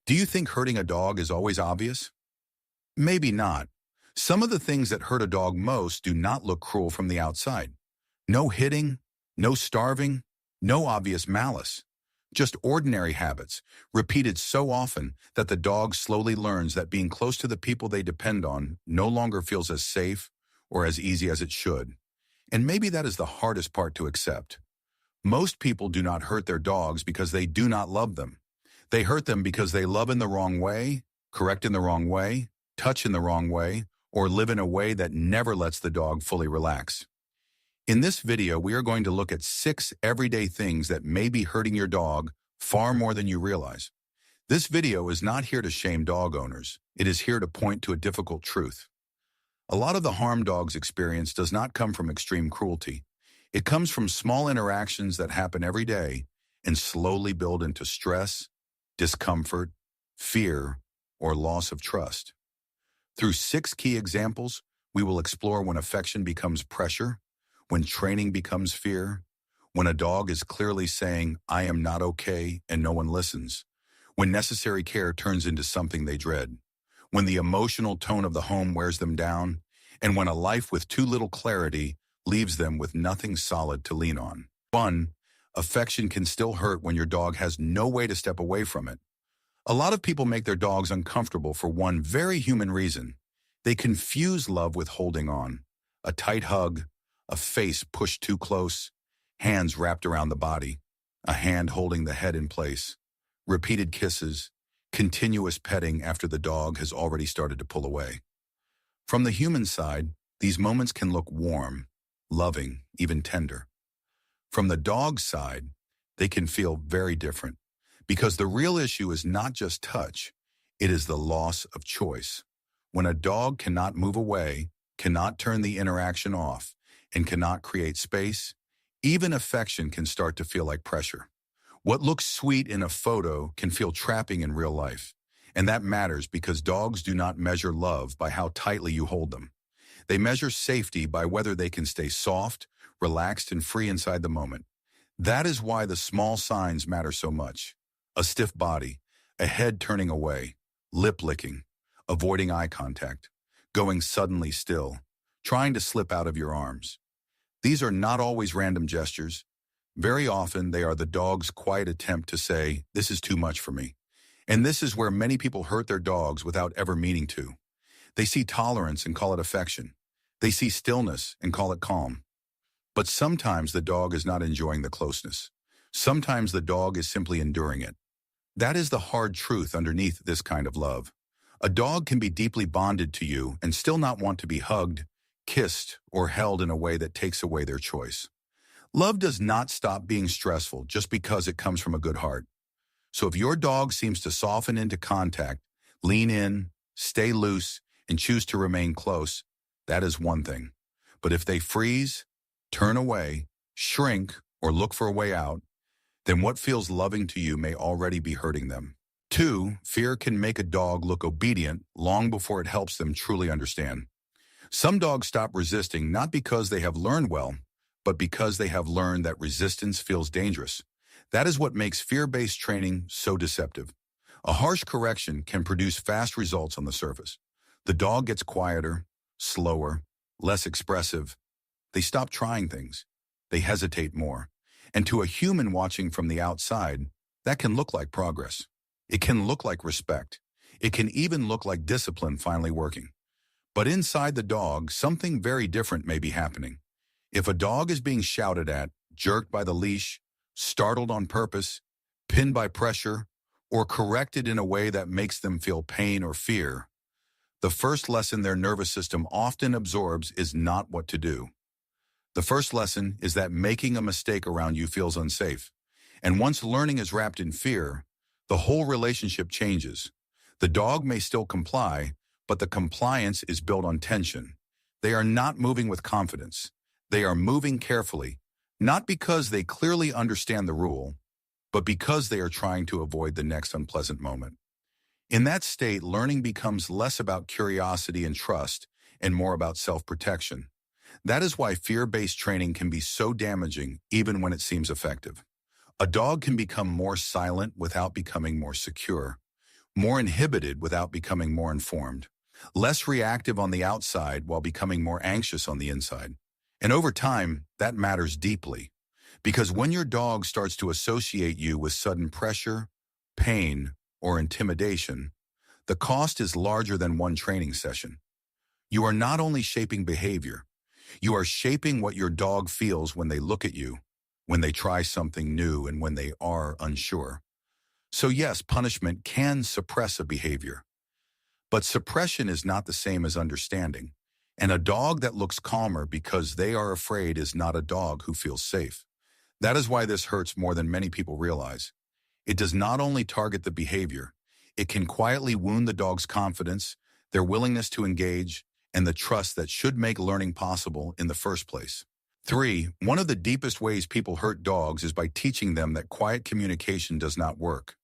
Do you think hurting a dog is always obvious? Maybe not. Some of the things that hurt a dog most do not look cruel from the outside. No hitting, no starving, no obvious malice. Just ordinary habits, repeated so often that the dog slowly learns that being close to the people they depend on no longer feels as safe or as easy as it should. And maybe that is the hardest part to accept. Most people do not hurt their dogs because they do not love them. They hurt them because they love in the wrong way, correct in the wrong way, touch in the wrong way, or live in a way that never lets the dog fully relax. In this video, we are going to look at 6 everyday things that may be hurting your dog far more than you realize. This video is not here to shame dog owners. It is here to point to a difficult truth. A lot of the harm dogs experience does not come from extreme cruelty. It comes from small interactions that happen every day and slowly build into stress, discomfort, fear, or loss of trust. Through 6 key examples, we will explore when affection becomes pressure, when training becomes fear, when a dog is clearly saying, "I am not okay," and no one listens, when necessary care turns into something they dread, when the emotional tone of the home wears them down, and when a life with too little clarity leaves them with nothing solid to lean on. 1. Affection can still hurt when your dog has no way to step away from it. A lot of people make their dogs uncomfortable for one very human reason. They confuse love with holding on. A tight hug, a face pushed too close, hands wrapped around the body, a hand holding the head in place, repeated kisses, continuous petting after the dog has already started to pull away. From the human side, these moments can look warm, loving, even tender. From the dog's side, they can feel very different, because the real issue is not just touch, it is the loss of choice. When a dog cannot move away, cannot turn the interaction off, and cannot create space, even affection can start to feel like pressure. What looks sweet in a photo can feel trapping in real life. And that matters because dogs do not measure love by how tightly you hold them. They measure safety by whether they can stay soft, relaxed, and free inside the moment. That is why the small signs matter so much. A stiff body, a head turning away, lip licking, avoiding eye contact, going suddenly still, trying to slip out of your arms. These are not always random gestures. Very often, they are the dog's quiet attempt to say, "This is too much for me." And this is where many people hurt their dogs without ever meaning to. They see tolerance and call it affection. They see stillness and call it calm. But sometimes the dog is not enjoying the closeness. Sometimes the dog is simply enduring it. That is the hard truth underneath this kind of love. A dog can be deeply bonded to you and still not want to be hugged, kissed, or held in a way that takes away their choice. Love does not stop being stressful just because it comes from a good heart. So if your dog seems to soften into contact, lean in, stay loose, and choose to remain close, that is one thing. But if they freeze, turn away, shrink, or look for a way out, then what feels loving to you may already be hurting them. 2, fear can make a dog look obedient long before it helps them truly understand. Some dogs stop resisting not because they have learned well, but because they have learned that resistance feels dangerous. That is what makes fear-based training so deceptive. A harsh correction can produce fast results on the surface. The dog gets quieter, slower, less expressive. They stop trying things. They hesitate more. And to a human watching from the outside, that can look like progress. It can look like respect. It can even look like discipline finally working. But inside the dog, something very different may be happening. If a dog is being shouted at, jerked by the leash, startled on purpose, pinned by pressure, or corrected in a way that makes them feel pain or fear, the first lesson their nervous system often absorbs is not what to do. The first lesson is that making a mistake around you feels unsafe. And once learning is wrapped in fear, the whole relationship changes. The dog may still comply, but the compliance is built on tension. They are not moving with confidence. They are moving carefully, not because they clearly understand the rule, but because they are trying to avoid the next unpleasant moment. In that state, learning becomes less about curiosity and trust and more about self-protection. That is why fear-based training can be so damaging even when it seems effective. A dog can become more silent without becoming more secure, more inhibited without becoming more informed, less reactive on the outside while becoming more anxious on the inside. And over time, that matters deeply. Because when your dog starts to associate you with sudden pressure, pain, or intimidation, the cost is larger than one training session. You are not only shaping behavior, you are shaping what your dog feels when they look at you, when they try something new, and when they are unsure. So yes, punishment can suppress a behavior, but suppression is not the same as understanding. And a dog that looks calmer because they are afraid is not a dog who feels safe. That is why this hurts more than many people realize. It does not only target the behavior, it can quietly wound the dog's confidence, their willingness to engage, and the trust that should make learning possible in the first place. 3. One of the deepest ways people hurt dogs is by teaching them that quiet communication does not work.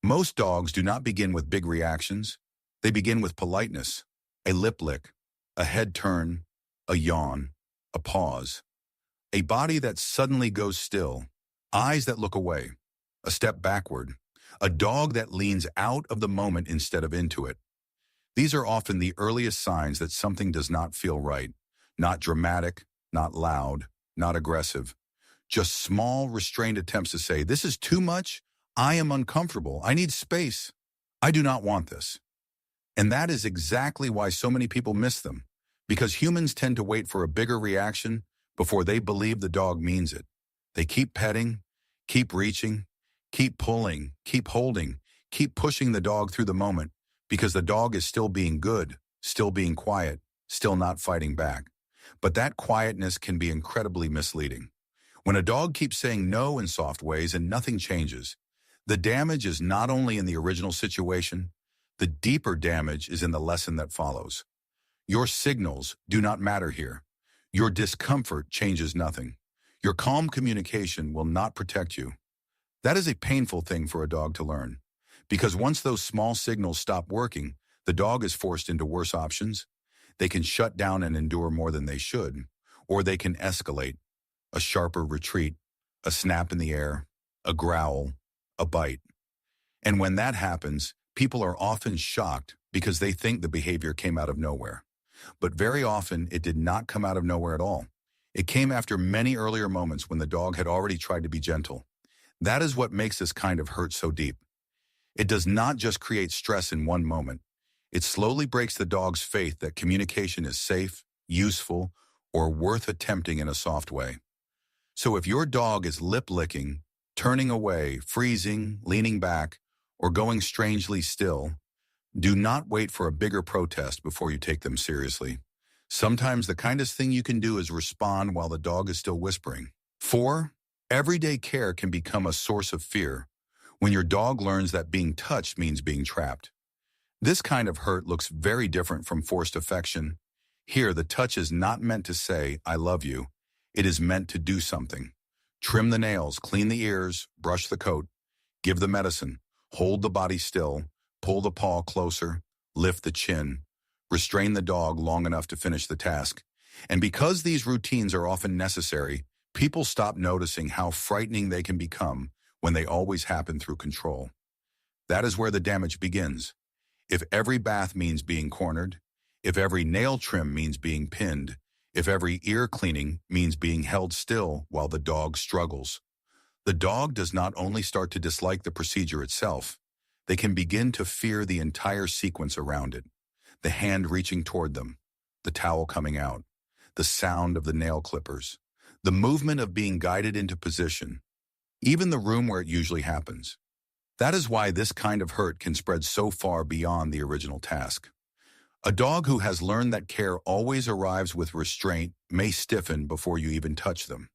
Most dogs do not begin with big reactions. They begin with politeness, a lip lick, a head turn, a yawn, a pause, a body that suddenly goes still, eyes that look away, a step backward, a dog that leans out of the moment instead of into it. These are often the earliest signs that something does not feel right, not dramatic, not loud, not aggressive, just small, restrained attempts to say, "This is too much. I am uncomfortable. I need space. I do not want this." And that is exactly why so many people miss them, because humans tend to wait for a bigger reaction before they believe the dog means it. They keep petting, keep reaching, keep pulling, keep holding, keep pushing the dog through the moment because the dog is still being good, still being quiet, still not fighting back. But that quietness can be incredibly misleading. When a dog keeps saying no in soft ways and nothing changes, the damage is not only in the original situation, the deeper damage is in the lesson that follows. Your signals do not matter here. Your discomfort changes nothing. Your calm communication will not protect you. That is a painful thing for a dog to learn, because once those small signals stop working, the dog is forced into worse options. They can shut down and endure more than they should, or they can escalate, a sharper retreat, a snap in the air, a growl, a bite. And when that happens, people are often shocked because they think the behavior came out of nowhere. But very often, it did not come out of nowhere at all. It came after many earlier moments when the dog had already tried to be gentle. That is what makes this kind of hurt so deep. It does not just create stress in one moment. It slowly breaks the dog's faith that communication is safe, useful, or worth attempting in a soft way. So if your dog is lip-licking, turning away, freezing, leaning back, or going strangely still, do not wait for a bigger protest before you take them seriously. Sometimes the kindest thing you can do is respond while the dog is still whispering. 4. Everyday care can become a source of fear when your dog learns that being touched means being trapped. This kind of hurt looks very different from forced affection. Here, the touch is not meant to say, "I love you." It is meant to do something. Trim the nails, clean the ears, brush the coat, give the medicine, hold the body still, pull the paw closer, lift the chin, restrain the dog long enough to finish the task. And because these routines are often necessary, people stop noticing how frightening they can become when they always happen through control. That is where the damage begins. If every bath means being cornered, if every nail trim means being pinned, if every ear cleaning means being held still while the dog struggles, the dog does not only start to dislike the procedure itself, they can begin to fear the entire sequence around it. The hand reaching toward them, the towel coming out, the sound of the nail clippers, the movement of being guided into position, even the room where it usually happens. That is why this kind of hurt can spread so far beyond the original task. A dog who has learned that care always arrives with restraint may stiffen before you even touch them.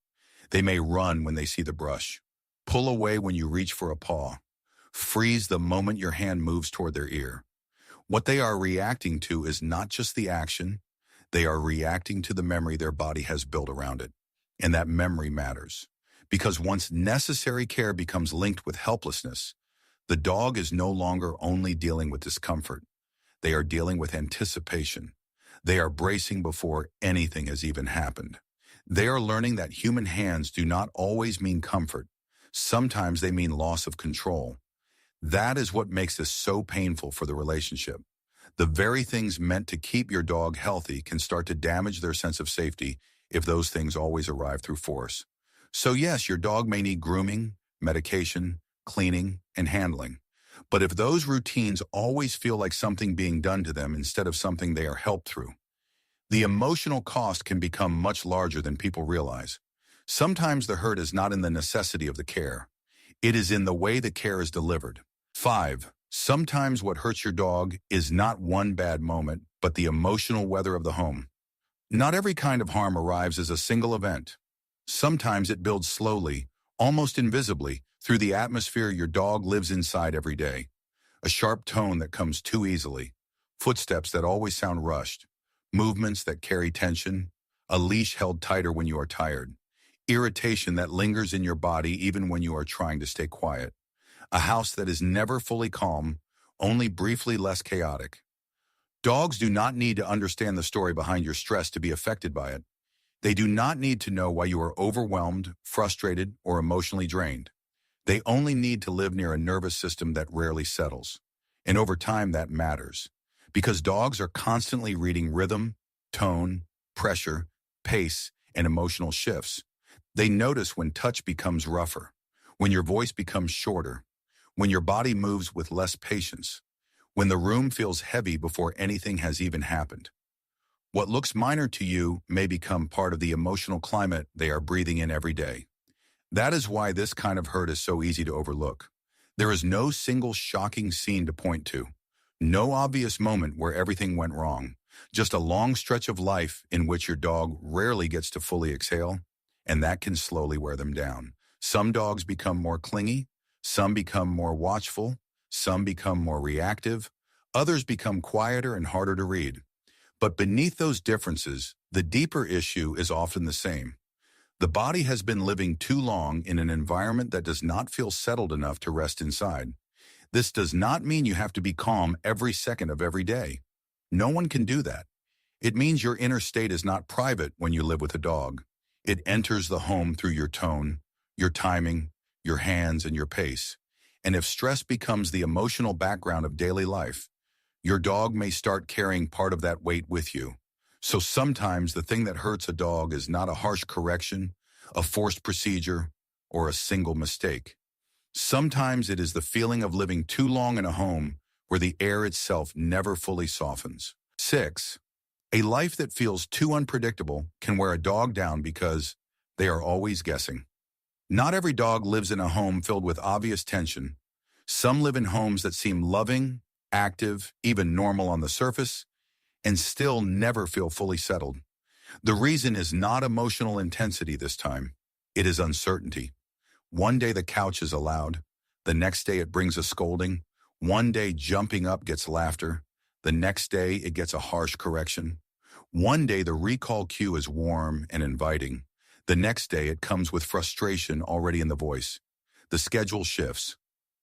They may run when they see the brush, pull away when you reach for a paw, freeze the moment your hand moves toward their ear. What they are reacting to is not just the action, they are reacting to the memory their body has built around it. And that memory matters, because once necessary care becomes linked with helplessness, the dog is no longer only dealing with discomfort. They are dealing with anticipation. They are bracing before anything has even happened. They are learning that human hands do not always mean comfort. Sometimes they mean loss of control. That is what makes this so painful for the relationship. The very things meant to keep your dog healthy can start to damage their sense of safety if those things always arrive through force. So yes, your dog may need grooming, medication, cleaning, and handling. But if those routines always feel like something being done to them instead of something they are helped through, the emotional cost can become much larger than people realize. Sometimes the hurt is not in the necessity of the care. It is in the way the care is delivered. 5. Sometimes what hurts your dog is not one bad moment, but the emotional weather of the home. Not every kind of harm arrives as a single event. Sometimes it builds slowly, almost invisibly, through the atmosphere your dog lives inside every day. A sharp tone that comes too easily, footsteps that always sound rushed, movements that carry tension, a leash held tighter when you are tired, irritation that lingers in your body even when you are trying to stay quiet, a house that is never fully calm, only briefly less chaotic. Dogs do not need to understand the story behind your stress to be affected by it. They do not need to know why you are overwhelmed, frustrated, or emotionally drained. They only need to live near a nervous system that rarely settles. And over time, that matters. Because dogs are constantly reading rhythm, tone, pressure, pace, and emotional shifts. They notice when touch becomes rougher, when your voice becomes shorter, when your body moves with less patience, when the room feels heavy before anything has even happened. What looks minor to you may become part of the emotional climate they are breathing in every day. That is why this kind of hurt is so easy to overlook. There is no single shocking scene to point to, no obvious moment where everything went wrong, just a long stretch of life in which your dog rarely gets to fully exhale, and that can slowly wear them down. Some dogs become more clingy, some become more watchful, some become more reactive, others become quieter and harder to read. But beneath those differences, the deeper issue is often the same. The body has been living too long in an environment that does not feel settled enough to rest inside. This does not mean you have to be calm every second of every day. No one can do that. It means your inner state is not private when you live with a dog. It enters the home through your tone, your timing, your hands, and your pace. And if stress becomes the emotional background of daily life, your dog may start carrying part of that weight with you. So sometimes the thing that hurts a dog is not a harsh correction, a forced procedure, or a single mistake. Sometimes it is the feeling of living too long in a home where the air itself never fully softens. 6. A life that feels too unpredictable can wear a dog down because they are always guessing. Not every dog lives in a home filled with obvious tension. Some live in homes that seem loving, active, even normal on the surface, and still never feel fully settled. The reason is not emotional intensity this time. It is uncertainty. One day the couch is allowed. The next day it brings a scolding. One day jumping up gets laughter. The next day it gets a harsh correction. One day the recall cue is warm and inviting. The next day it comes with frustration already in the voice. The schedule shifts.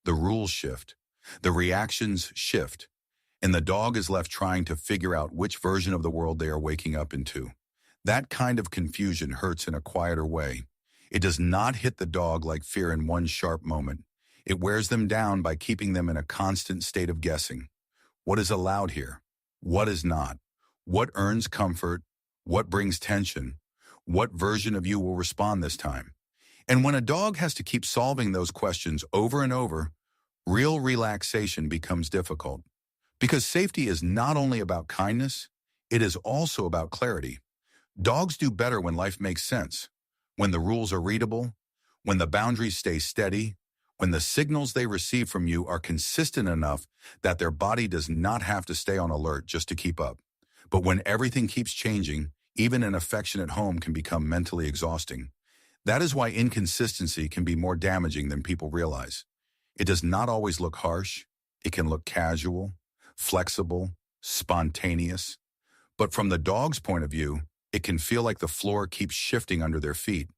The rules shift. The reactions shift. And the dog is left trying to figure out which version of the world they are waking up into. That kind of confusion hurts in a quieter way. It does not hit the dog like fear in one sharp moment. It wears them down by keeping them in a constant state of guessing. What is allowed here? What is not? What earns comfort? What brings tension? What version of you will respond this time? And when a dog has to keep solving those questions over and over, real relaxation becomes difficult. Because safety is not only about kindness, it is also about clarity. Dogs do better when life makes sense, when the rules are readable, when the boundaries stay steady, when the signals they receive from you are consistent enough that their body does not have to stay on alert just to keep up. But when everything keeps changing, even an affectionate home can become mentally exhausting. That is why inconsistency can be more damaging than people realize. It does not always look harsh. It can look casual, flexible, spontaneous. But from the dog's point of view, it can feel like the floor keeps shifting under their feet.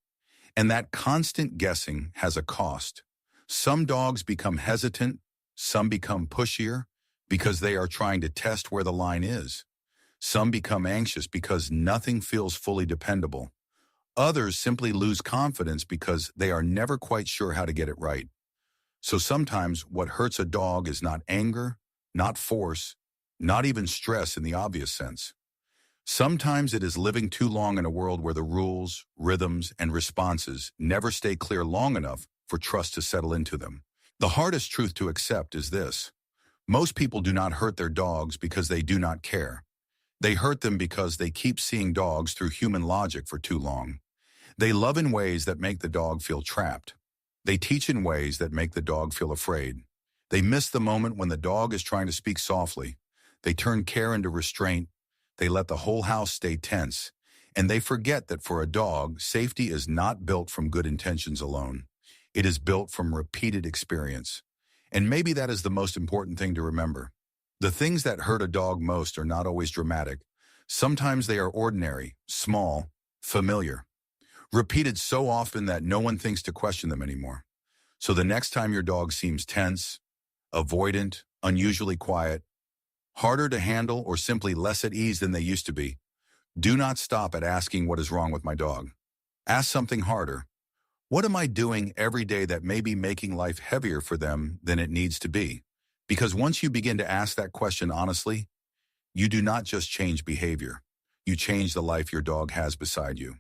And that constant guessing has a cost. Some dogs become hesitant, some become pushier because they are trying to test where the line is. Some become anxious because nothing feels fully dependable. Others simply lose confidence because they are never quite sure how to get it right. So sometimes what hurts a dog is not anger, not force, not even stress in the obvious sense. Sometimes it is living too long in a world where the rules, rhythms, and responses never stay clear long enough for trust to settle into them. The hardest truth to accept is this. Most people do not hurt their dogs because they do not care. They hurt them because they keep seeing dogs through human logic for too long. They love in ways that make the dog feel trapped. They teach in ways that make the dog feel afraid. They miss the moment when the dog is trying to speak softly. They turn care into restraint. They let the whole house stay tense. And they forget that for a dog, safety is not built from good intentions alone. It is built from repeated experience. And maybe that is the most important thing to remember. The things that hurt a dog most are not always dramatic. Sometimes they are ordinary, small, familiar, repeated so often that no one thinks to question them anymore. So the next time your dog seems tense, avoidant, unusually quiet, harder to handle, or simply less at ease than they used to be, do not stop at asking what is wrong with my dog. Ask something harder. What am I doing every day that may be making life heavier for them than it needs to be? Because once you begin to ask that question honestly, you do not just change behavior. You change the life your dog has beside you.